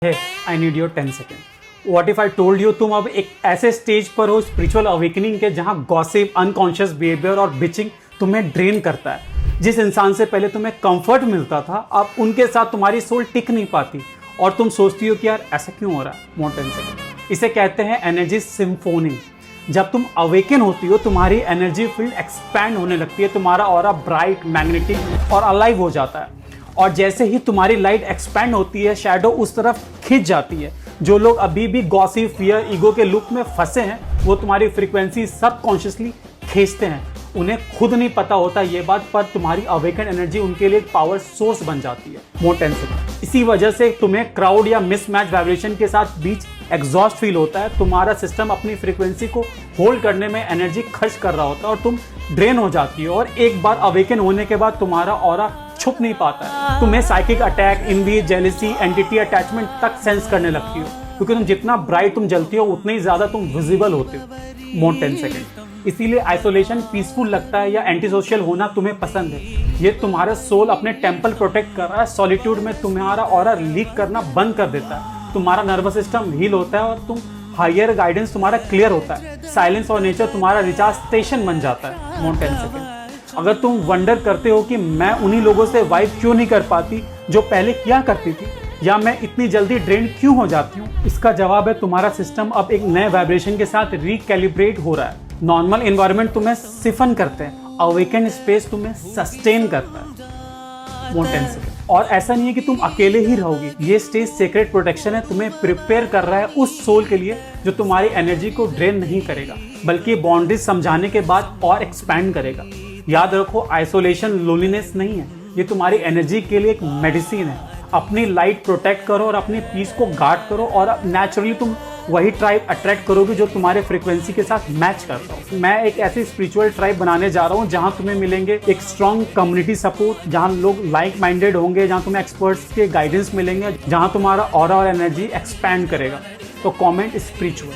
I need your 10 second. What if I told you तुम अब एक ऐसे स्टेज पर हो स्पिरिचुअल अवेकनिंग के जहां गॉसिप, अनकॉन्शियस बिहेवियर और बिचिंग तुम्हें ड्रेन करता है। जिस इंसान से पहले तुम्हें कंफर्ट मिलता था, अब उनके साथ तुम्हारी सोल टिक नहीं पाती और तुम सोचती हो कि यार ऐसा क्यों हो रहा है। मोर 10 सेकेंड। इसे कहते हैं एनर्जी सिम्फोनी। जब तुम अवेकन होती हो तुम्हारी एनर्जी फील्ड एक्सपैंड होने लगती है, तुम्हारा ऑरा ब्राइट, मैग्नेटिक और अलाइव हो जाता है। और जैसे ही तुम्हारी लाइट एक्सपैंड होती है, शैडो उस तरफ खिंच जाती है। जो लोग अभी भी गॉसिप, फियर, ईगो के लूप में फंसे हैं, वो तुम्हारी फ्रीक्वेंसी सबकॉन्शियसली खींचते हैं। उन्हें खुद नहीं पता होता ये बात, पर तुम्हारी अवेकन एनर्जी उनके लिए एक पावर सोर्स बन जाती है। मोर 10 सेकेंड। इसी वजह से तुम्हें क्राउड या मिसमैच वाइब्रेशन के साथ बीच एग्जॉस्ट फील होता है। तुम्हारा सिस्टम अपनी फ्रीक्वेंसी को होल्ड करने में एनर्जी खर्च कर रहा होता है और तुम ड्रेन हो जाती हो। और एक बार अवेकन होने के बाद तुम्हारा ऑरा छुप नहीं पाता है। तुम्हें psychic attack, envy, jealousy, entity attachment तक सेंस करने लगती हो, क्योंकि तुम जितना ब्राइट तुम जलती हो उतना ही ज्यादा तुम विजिबल होते हो। मोर 10 सेकेंड। इसीलिए आइसोलेशन पीसफुल लगता है या एंटी सोशल होना तुम्हें पसंद है। ये तुम्हारा सोल अपने टेम्पल प्रोटेक्ट कर रहा है। सॉलिट्यूड में तुम्हारा ऑरा लीक करना बंद कर देता है। तुम्हारा नर्वस सिस्टम हील होता है और तुम हायर गाइडेंस तुम्हारा क्लियर होता है। साइलेंस और नेचर तुम्हारा रिचार्ज स्टेशन बन जाता है। मोर 10 सेकेंड। अगर तुम वंडर करते हो कि मैं उन्हीं लोगों से वाइब क्यों नहीं कर पाती जो पहले किया करती थी, या मैं इतनी जल्दी ड्रेन क्यों हो जाती हूँ, इसका जवाब है तुम्हारा सिस्टम अब एक नए वाइब्रेशन के साथ रिकैलिब्रेट हो रहा है। नॉर्मल एनवायरनमेंट तुम्हें सिफन करते हैं, अवेकन स्पेस तुम्हें सस्टेन करता है। मोर 10 सेकेंड। और ऐसा नहीं है कि तुम अकेले ही रहोगी, ये स्टेज सीक्रेट प्रोटेक्शन है, तुम्हें प्रिपेयर कर रहा है उस सोल के लिए जो तुम्हारी एनर्जी को ड्रेन नहीं करेगा, बल्कि बाउंड्रीज समझाने के बाद और एक्सपैंड करेगा। याद रखो, आइसोलेशन लोनलीनेस नहीं है, ये तुम्हारी एनर्जी के लिए एक मेडिसिन है। अपनी लाइट प्रोटेक्ट करो और अपनी पीस को गार्ड करो, और नेचुरली तुम वही ट्राइब अट्रैक्ट करोगे जो तुम्हारे फ्रीक्वेंसी के साथ मैच करता हो। मैं एक ऐसी स्पिरिचुअल ट्राइब बनाने जा रहा हूँ जहाँ तुम्हें मिलेंगे एक स्ट्रॉन्ग कम्युनिटी सपोर्ट, जहाँ लोग लाइक माइंडेड होंगे, जहाँ तुम्हें एक्सपर्ट्स के गाइडेंस मिलेंगे, जहाँ तुम्हारा ऑरा और एनर्जी एक्सपैंड करेगा। तो कमेंट स्पिरिचुअल।